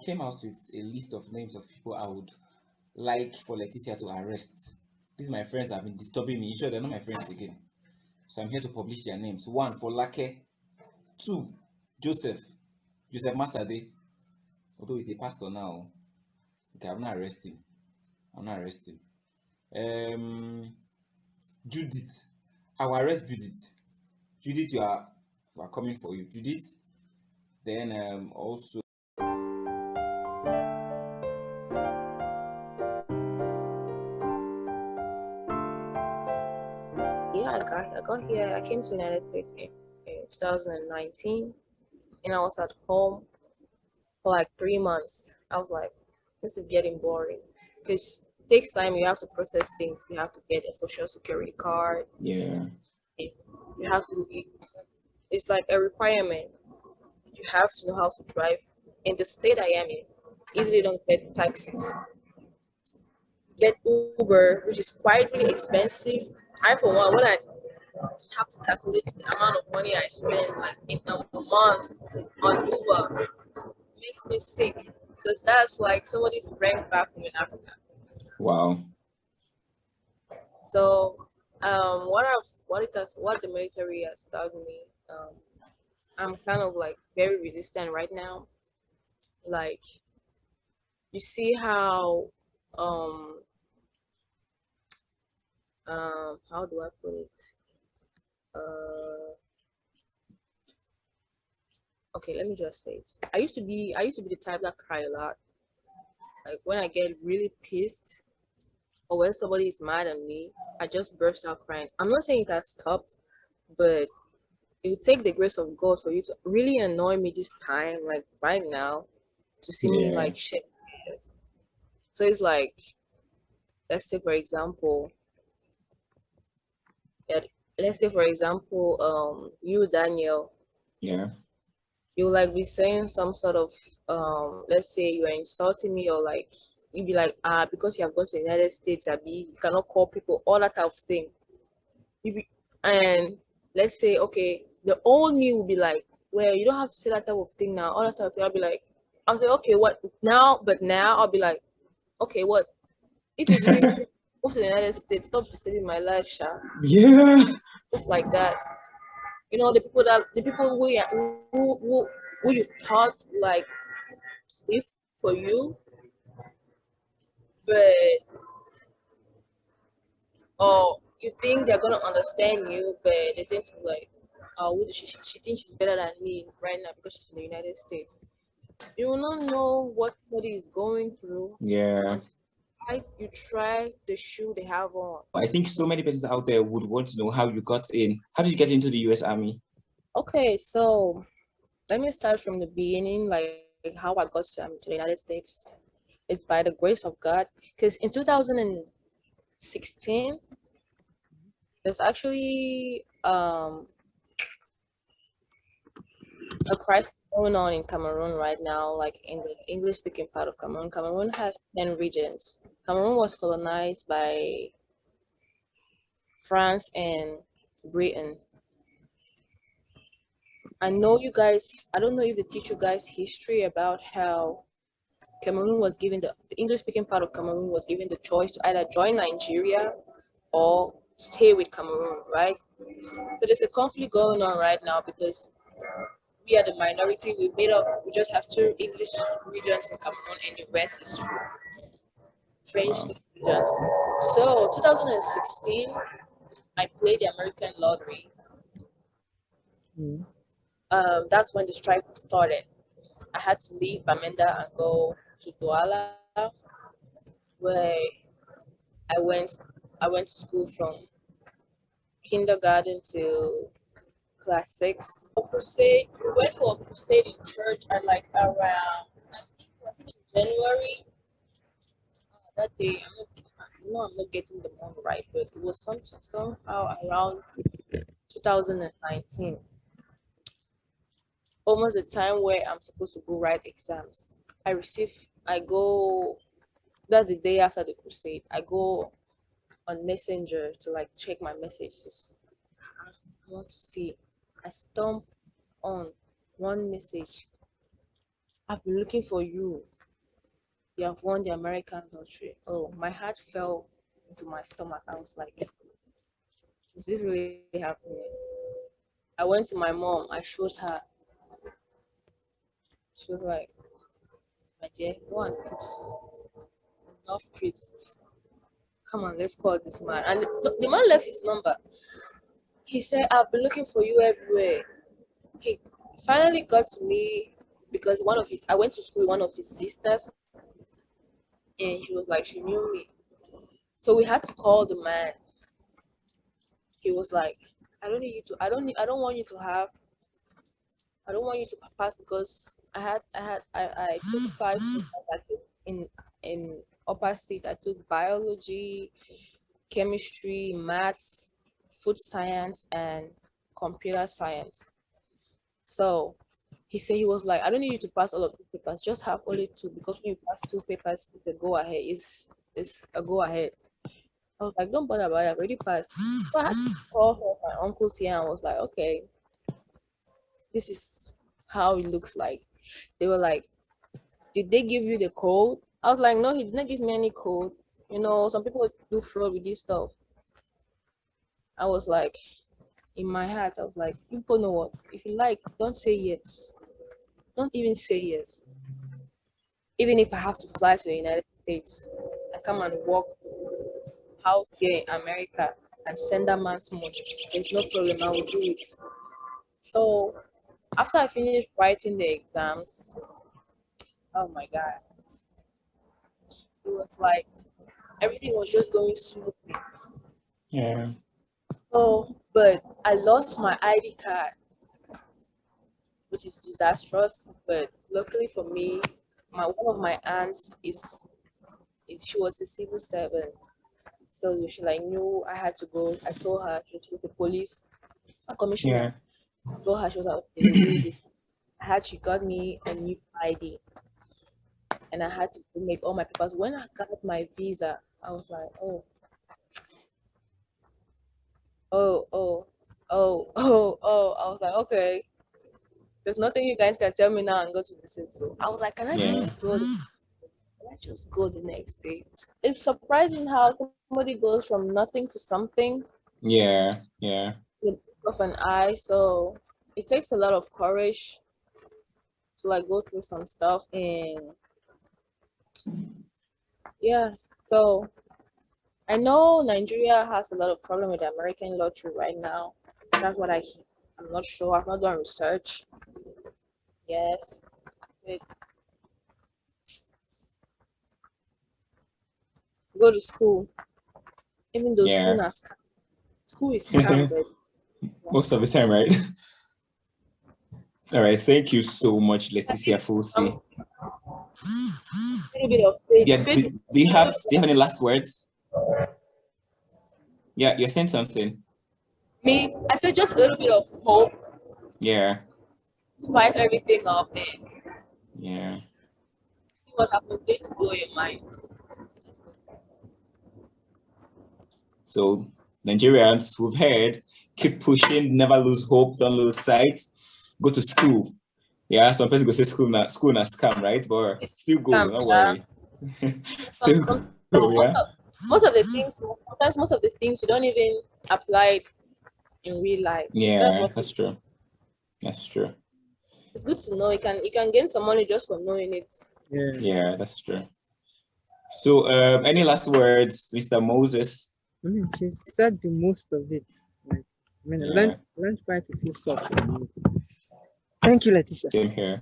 came out with a list of names of people I would like for Leticia to arrest. These are my friends that have been disturbing me. You sure they're not my friends again? So I'm here to publish their names. One, for Lake. Two, Joseph. Joseph Masade. Although he's a pastor now. Okay, I'm not arresting. I'm not arresting. Judith. I will arrest Judith. Judith, we are coming for you. Judith. Then also Yeah, I got here. I came to the United States in 2019, and I was at home for like 3 months. I was like, this is getting boring because it takes time. You have to process things. You have to get a social security card. yeah. You have to. It's like a requirement. You have to know how to drive. In the state I am in, easily don't get taxis. Get Uber, which is quite really expensive. I for one, when I have to calculate the amount of money I spend like in a month on Uber, makes me sick because that's like somebody's rent back home in Africa. Wow. So, what the military has taught me, I'm kind of like very resistant right now. Like you see how, um, how do I put it? Uh, okay, let me just say it. I used to be the type that cry a lot. Like when I get really pissed or when somebody is mad at me, I just burst out crying. I'm not saying it has stopped, but it will take the grace of God for you to really annoy me this time, like right now, to see me Yeah. like shit. So it's like, let's say for example, yeah, let's say for example, you Daniel, Yeah. you like be saying some sort of let's say you are insulting me or like you be like because you have gone to the United States, Abi, you cannot call people all that type of thing. You be, and let's say okay, the old me will be like, well, you don't have to say that type of thing now. All that type of thing. I'll say okay, what now? But now I'll be like, okay, what if you believe me? Go to the United States, stop disturbing my life, Sha. Yeah. Just like that. The people who you thought like live for you, but or you think they're gonna understand you, but they think like, oh, she thinks she's better than me right now because she's in the United States. You will not know what somebody is going through Yeah. until you try the shoe they have on. I think so many persons out there would want to know how you got in. How did you get into the US Army? Okay, so let me start from the beginning, like how I got to the United States. It's by the grace of God, because in 2016, there's actually a crisis going on in Cameroon right now, like in the English speaking part of Cameroon. Cameroon has 10 regions. Cameroon was colonized by France and Britain. I don't know if they teach you guys history about how Cameroon was given the English speaking part of Cameroon was given the choice to either join Nigeria or stay with Cameroon, right? So there's a conflict going on right now because we are the minority. We just have two English regions in Cameroon, and the rest is French Wow. speaking regions. So 2016, I played the American lottery. Mm. That's when the strike started. I had to leave Bamenda and go to Douala, where I went. I went to school from kindergarten to class six. A crusade. We went for a crusade in church at like around I think was it in January that day. I know I'm not getting the month right, but it was somehow around 2019, almost the time where I'm supposed to go write exams. I go. That's the day after the crusade. I go on Messenger to like check my messages. I want to see. I stump on one message. I've been looking for you. You have won the American lottery. Oh, my heart fell into my stomach. I was like, is this really happening? I went to my mom. I showed her. She was like, my dear, go and put enough credits. Come on, let's call this man. And the man left his number. He said, I've been looking for you everywhere. He finally got to me because I went to school with one of his sisters, and she was like, she knew me. So we had to call the man. He was like, I don't need you to, I don't want you to have, I don't want you to pass because I took five papers. I took in upper seat. I took biology, chemistry, maths, food science, and computer science. So he said he was like, I don't need you to pass all of these papers, just have only two because when you pass two papers, it's a go ahead. It's a go ahead. I was like, don't bother about it, I've already passed. So I had to call her, my uncle's here and was like, okay, this is how it looks like. They were like, did they give you the code? I was like, no, he did not give me any code. You know, some people do fraud with this stuff. I was like, in my heart, I was like, people know what? If you like, don't say yes. Don't even say yes. Even if I have to fly to the United States and come and work house here in America and send that man's money, there's no problem. I will do it. So after I finished writing the exams, oh my god, it was like everything was just going smoothly. Yeah. So, but I lost my ID card, which is disastrous. But luckily for me, one of my aunts is she was a civil servant, so she like knew I had to go. I told her she was the police, a commissioner. Yeah. I told her she was like, okay, we'll do it this way. She got me a new ID, and I had to make all my papers. When I got my visa, I was like, oh, oh, oh. I was like, okay, there's nothing you guys can tell me now and go to the city. So I was like, can I Yeah. just go? Can I just go the next day? It's surprising how somebody goes from nothing to something Yeah. Yeah. with the blink of an eye. So it takes a lot of courage to like go through some stuff, and yeah. So I know Nigeria has a lot of problem with the American lottery right now. That's what I hear. I'm not sure. I've not done research. Yes. But go to school. Even though Yeah. school is scam, but Most of the time, right? All right. Thank you so much, Leticia I'm Fulsi. a little bit of faith. Yeah. Do you have any last words? Yeah. You're saying something. Me, I said just a little bit of hope, Yeah. spice everything up, and Yeah. see what happens. It's going to blow your mind. So Nigerians, we've heard, keep pushing, never lose hope, don't lose sight, go to school. Yeah, some person go say school na scam, right? But It's still go, scam, don't yeah. worry. Still go, Most yeah. of, most of the things, sometimes most of the things you don't even apply it in real life. That's Yeah, what that's true. That's true. it's good to know. You can gain some money just for knowing it. Yeah. Yeah, that's true. So any last words, Mr. Moses? I mean, she said the most of it. Like, I mean, I Yeah, learned quite a few stuff from you. Thank you, Letitia. same here.